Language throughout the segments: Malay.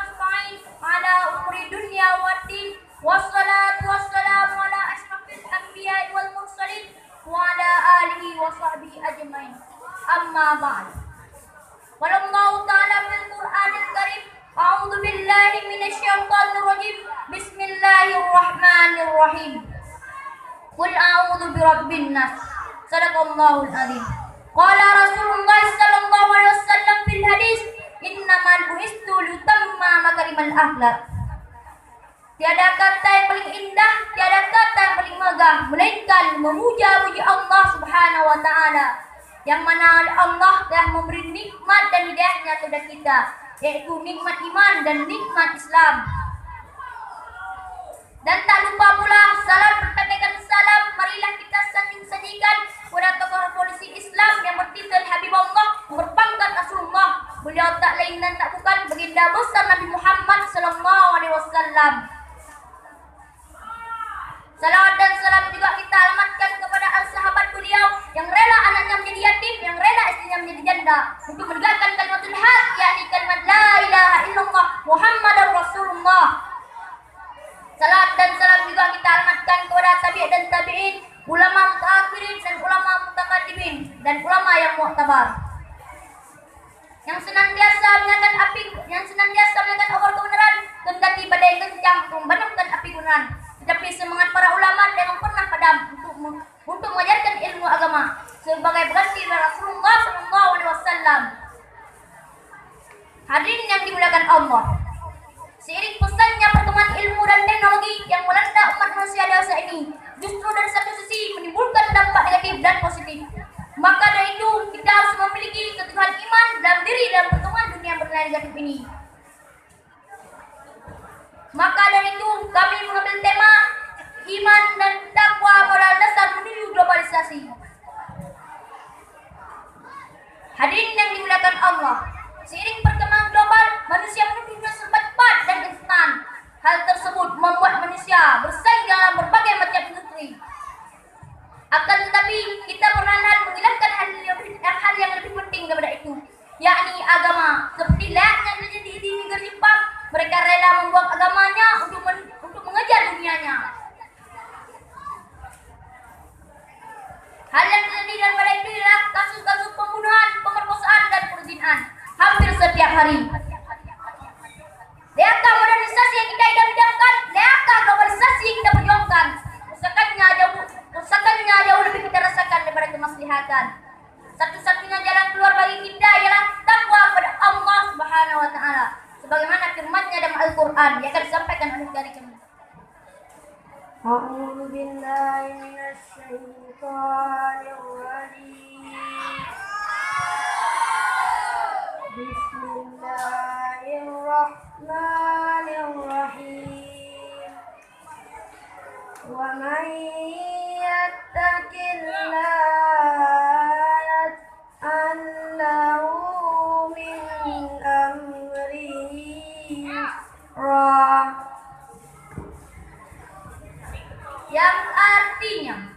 أجمعين على أمور الدنيا والدين والصلاة والسلام على أشرف الأنبياء والمرسلين وعلى آله وصحبه أجمعين أما بعد قال الله تعالى في القرآن الكريم أعوذ بالله من الشيطان الرجيم بسم الله الرحمن الرحيم قل أعوذ برب الناس صدق الله العظيم قال رسول الله صلى الله عليه وسلم في الحديث إنما بعثت لأتمم مكارم الأخلاق. Tiada kata yang paling indah, tiada kata yang paling megah melainkan memuja-muji Allah Subhanahu wa taala yang mana Allah telah memberi nikmat dan hidayahnya kepada kita, yaitu nikmat iman dan nikmat Islam. Dan tak lupa pula salam berkaitan salam, marilah kita saling-sajikan kepada tokoh revolusi Islam yang bertitel Habibullah, berpangkat Rasulullah. Beliau tak lain dan tak bukan baginda besar Nabi Muhammad sallallahu alaihi wasallam. Salawat dan salam juga kita alamatkan kepada sahabat beliau yang rela anaknya menjadi yatim, yang rela istrinya menjadi janda untuk menegakkan kalimatul haq, yakni kalimat la ilaha illallah Muhammadar Rasulullah. Salawat dan salam juga kita alamatkan kepada tabi'in dan tabi'in, ulama mutaakhirin dan ulama mutaqaddimin dan ulama yang mu'tabar. Yang senantiasa mengingatkan obor kebenaran, kendati badai kencang membadamkan api kebenaran. Tetapi semangat para ulama memang pernah padam untuk mengajarkan ilmu agama sebagai pengganti Rasulullah sallallahu alaihi wasallam. Hadirin yang dimuliakan Allah, seiring pesannya perkembangan ilmu dan teknologi yang melanda umat manusia dewasa ini, justru dari satu sisi menimbulkan dampak negatif dan positif. Maka dari itu kita harus memiliki keteguhan iman dalam diri dalam pertemuan dunia yang bernilai negatif ini. Maka dari itu kami mengambil tema iman dan takwa pada dasar menuju globalisasi. Hadirin yang dimuliakan Allah, seiring perkembangan global, manusia menuju serba cepat dan instan. Hal tersebut membuat manusia bersaing dalam berbagai macam industri. Akan tetapi kita perlahan menghilangkan hal yang lebih penting daripada itu, yakni agama. Seperti layaknya terjadi di negara Jepang, mereka rela membuang agamanya untuk mengejar dunianya. Hal yang terjadi daripada itu ialah kasus-kasus pembunuhan, pemerkosaan dan perzinahan hampir setiap hari. Leakah modernisasi yang kita idam-idamkan? Leakah globalisasi yang kita perjuangkan? Kerusakannya jauh lebih kita rasakan daripada kemaslihatan. Satu-satunya jalan keluar bagi kita ialah takwa kepada Allah Subhanahu wa taala, sebagaimana firman-Nya dalam Al-Qur'an yang akan disampaikan oleh dari kami. A'udzu billahi minasy syaithanir rajim. Bismillahirrahmanirrahim. Wa man yattaqillaha yaj'al lahu min amrihi yusra. Yang artinya,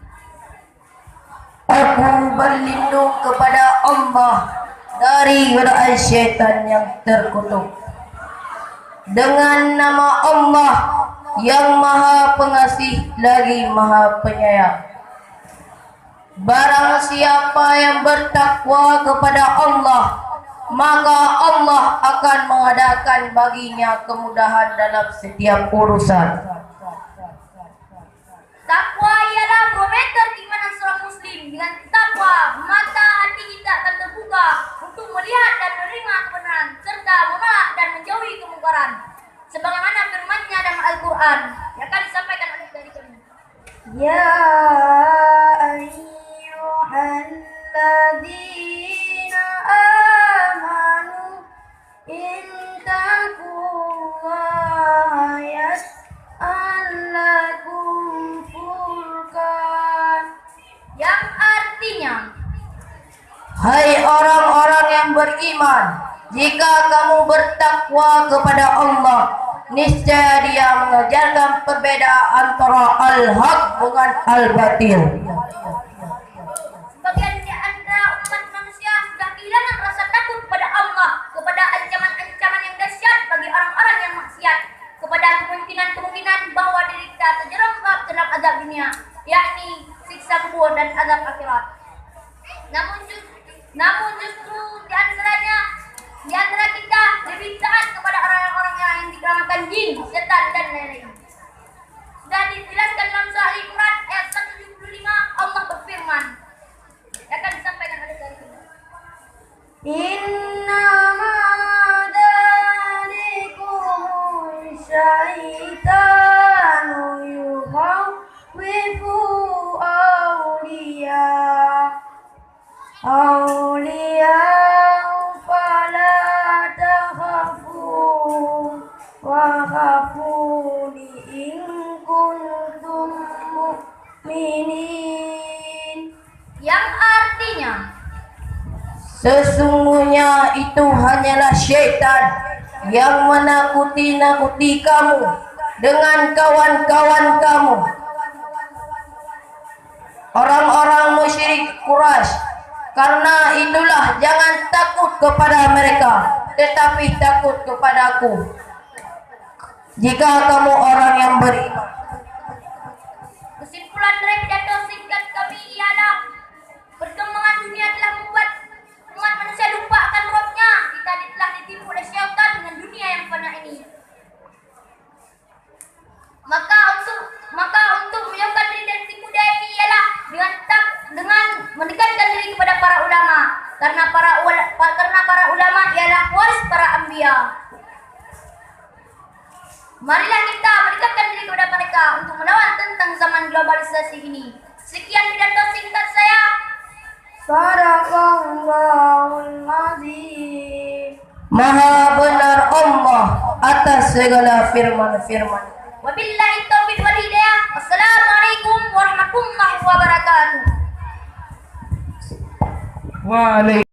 aku berlindung kepada Allah dari godaan syaitan yang terkutuk dengan nama Allah yang Maha Pengasih lagi Maha Penyayang. Barang siapa yang bertakwa kepada Allah, maka Allah akan mengadakan baginya kemudahan dalam setiap urusan. Takwa ialah barometer keimanan seorang muslim. Dengan takwa, mata hati kita akan terbuka untuk melihat dan menerima kebenaran serta menolak dan menjauhi kemungkaran. Sebagaimana firman-Nya dalam Al-Qur'an yang akan disampaikan oleh dari kami. Ya ayyuhalladzina amanu in taqullaha yas'al lakum furqan. Yang artinya, hai orang-orang yang beriman, jika kamu bertakwa kepada Allah, niscaya Dia mengajarkan perbedaan antara al-haq dengan al-batil. Sebagian di antara umat manusia sudah kehilangan rasa takut kepada Allah, kepada ancaman-ancaman yang dahsyat bagi orang-orang yang kemungkinan bahwa diri kita terjerembab dalam azab dunia, yakni siksa kubur dan azab akhirat. Namun justru di antara kita lebih taat kepada orang-orang yang dikarenakan jin, setan dan lain-lain. Sudah dijelaskan dalam surah Al-Quran ayat 175, Allah berfirman. Akan disampaikan oleh dari kita. Innama dzalikum syaitanu yukhawwifu awliya fala takhafu wa khafuni in kuntum mu'minin, yang artinya sesungguhnya itu hanyalah syaitan yang menakuti kamu dengan kawan-kawan kamu, orang-orang musyrik Quraisy. Karena itulah jangan takut kepada mereka, tetapi takut kepadaku jika kamu orang yang beriman. Kesimpulan dari pidato singkat kami ialah perkembangan dunia telah membuat umat manusia lupa akan Rabbnya. Kita telah ditipu oleh syaitan dengan dunia yang fana ini. Maka untuk menjauhkan diri dari tipu daya ini ialah dengan mendekatkan diri kepada para ulama, karena para ulama ialah waris para anbiya. Marilah kita mendekatkan diri kepada mereka untuk melawan tentang zaman globalisasi ini. Sekian pidato singkat saya. Sadaqallahul azim. Maha benar Allah atas segala firman-firman. Wabillahi taufiq wal hidayah. Assalamualaikum warahmatullahi wabarakatuh. Waalaikumsalam.